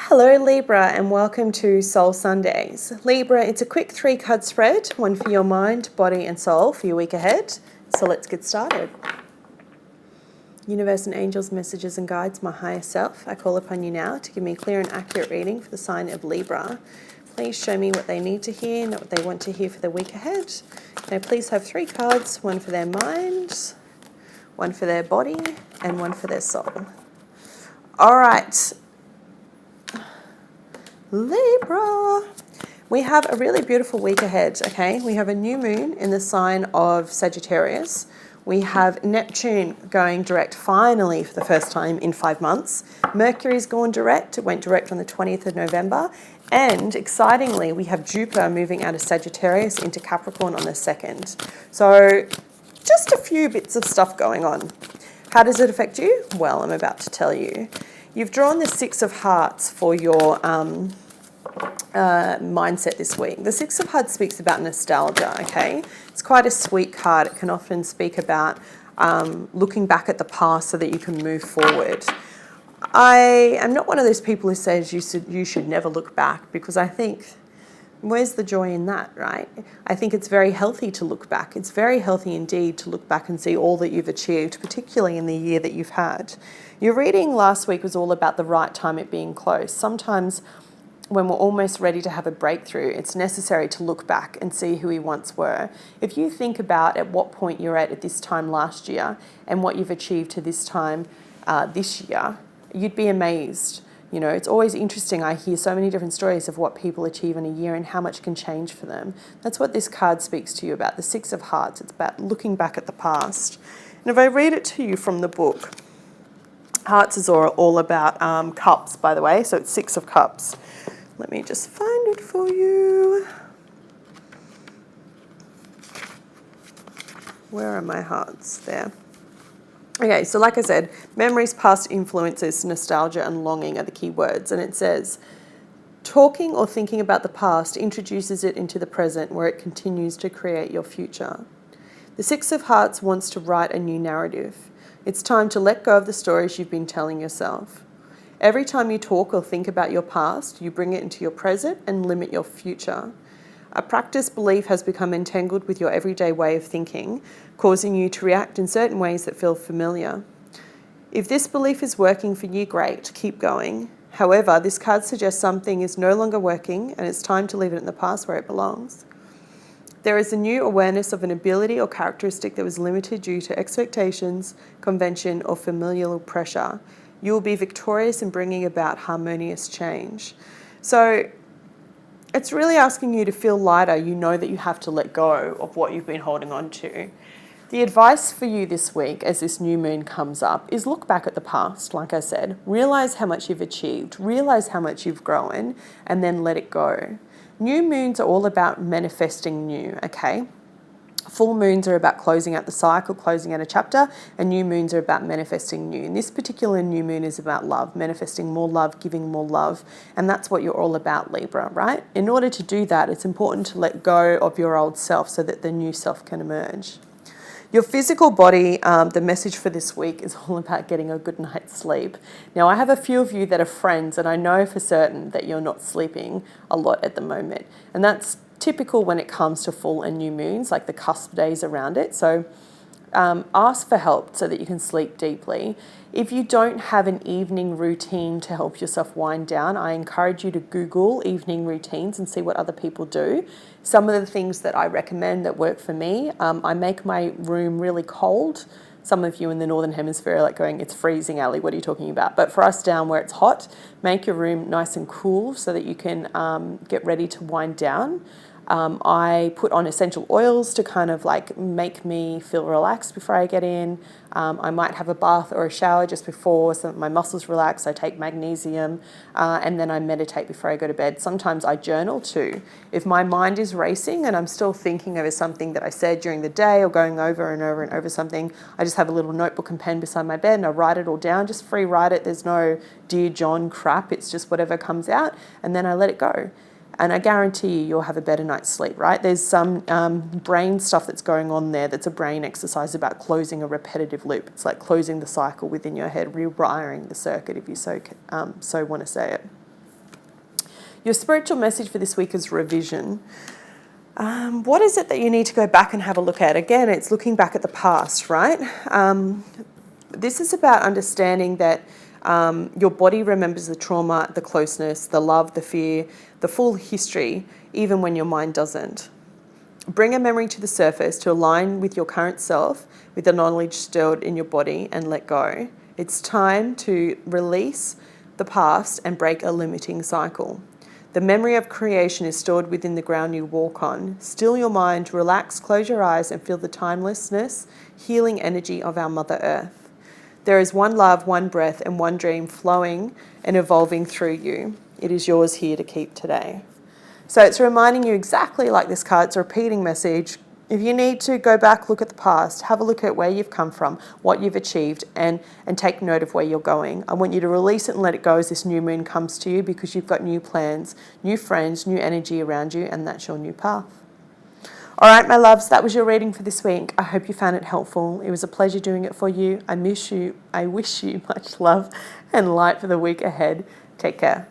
Hello Libra, and welcome to Soul Sundays. Libra, it's a quick 3-card spread, one for your mind, body and soul for your week ahead. So let's get started. Universe and angels, messages and guides, my higher self, I call upon you now to give me a clear and accurate reading for the sign of Libra. Please show me what they need to hear, not what they want to hear for the week ahead. Can I please have 3 cards, one for their mind, one for their body and one for their soul. All right. Libra, we have a really beautiful week ahead, okay? We have a new moon in the sign of Sagittarius. We have Neptune going direct finally for the first time in 5 months. Mercury's gone direct. It went direct on the 20th of November. And excitingly, we have Jupiter moving out of Sagittarius into Capricorn on the 2nd. So just a few bits of stuff going on. How does it affect you? Well, I'm about to tell you. You've drawn the 6 of Hearts for your mindset this week. The 6 of Hearts speaks about nostalgia, okay? It's quite a sweet card. It can often speak about looking back at the past so that you can move forward. I am not one of those people who says you should never look back, because I think, where's the joy in that, right? I think it's very healthy to look back. It's very healthy indeed to look back and see all that you've achieved, particularly in the year that you've had. Your reading last week was all about the right time, it being close. Sometimes when we're almost ready to have a breakthrough, it's necessary to look back and see who we once were. If you think about at what point you're at this time last year and what you've achieved to this time this year, you'd be amazed. You know, it's always interesting. I hear so many different stories of what people achieve in a year and how much can change for them. That's what this card speaks to you about, the 6 of Hearts. It's about looking back at the past. And if I read it to you from the book, Hearts is all about cups, by the way, so it's 6 of Cups. Let me just find it for you. Where are my hearts? There. Okay, so like I said, memories, past influences, nostalgia and longing are the key words. And it says, talking or thinking about the past introduces it into the present, where it continues to create your future. The 6 of Hearts wants to write a new narrative. It's time to let go of the stories you've been telling yourself. Every time you talk or think about your past, you bring it into your present and limit your future. A practiced belief has become entangled with your everyday way of thinking, causing you to react in certain ways that feel familiar. If this belief is working for you, great, keep going. However, this card suggests something is no longer working and it's time to leave it in the past where it belongs. There is a new awareness of an ability or characteristic that was limited due to expectations, convention, or familial pressure. You will be victorious in bringing about harmonious change. So it's really asking you to feel lighter. You know that you have to let go of what you've been holding on to. The advice for you this week as this new moon comes up is look back at the past, like I said. Realize how much you've achieved. Realize how much you've grown, and then let it go. New moons are all about manifesting new, okay? Full moons are about closing out the cycle, closing out a chapter, and new moons are about manifesting new. And this particular new moon is about love, manifesting more love, giving more love, and that's what you're all about, Libra, right? In order to do that, it's important to let go of your old self so that the new self can emerge. Your physical body, the message for this week is all about getting a good night's sleep. Now, I have a few of you that are friends, and I know for certain that you're not sleeping a lot at the moment. And that's typical when it comes to full and new moons, like the cusp days around it. So ask for help so that you can sleep deeply. If you don't have an evening routine to help yourself wind down, I encourage you to Google evening routines and see what other people do. Some of the things that I recommend that work for me, I make my room really cold. Some of you in the Northern Hemisphere are like going, it's freezing, Ali, what are you talking about? But for us down where it's hot, make your room nice and cool so that you can get ready to wind down. I put on essential oils to kind of like make me feel relaxed before I get in. I might have a bath or a shower just before so that my muscles relax. I take magnesium and then I meditate before I go to bed. Sometimes I journal too. If my mind is racing and I'm still thinking over something that I said during the day or going over and over and over something, I just have a little notebook and pen beside my bed and I write it all down, just free write it. There's no Dear John crap. It's just whatever comes out and then I let it go. And I guarantee you'll have a better night's sleep, right? There's some brain stuff that's going on there that's a brain exercise about closing a repetitive loop. It's like closing the cycle within your head, rewiring the circuit, if you so want to say it. Your spiritual message for this week is revision. What is it that you need to go back and have a look at? Again, it's looking back at the past, right? This is about understanding that your body remembers the trauma, the closeness, the love, the fear, the full history, even when your mind doesn't. Bring a memory to the surface to align with your current self, with the knowledge stored in your body, and let go. It's time to release the past and break a limiting cycle. The memory of creation is stored within the ground you walk on. Still your mind, relax, close your eyes, and feel the timelessness, healing energy of our Mother Earth. There is one love, one breath, and one dream flowing and evolving through you. It is yours here to keep today. So it's reminding you exactly like this card. It's a repeating message. If you need to go back, look at the past, have a look at where you've come from, what you've achieved, and take note of where you're going. I want you to release it and let it go as this new moon comes to you, because you've got new plans, new friends, new energy around you, and that's your new path. All right, my loves, that was your reading for this week. I hope you found it helpful. It was a pleasure doing it for you. I miss you. I wish you much love and light for the week ahead. Take care.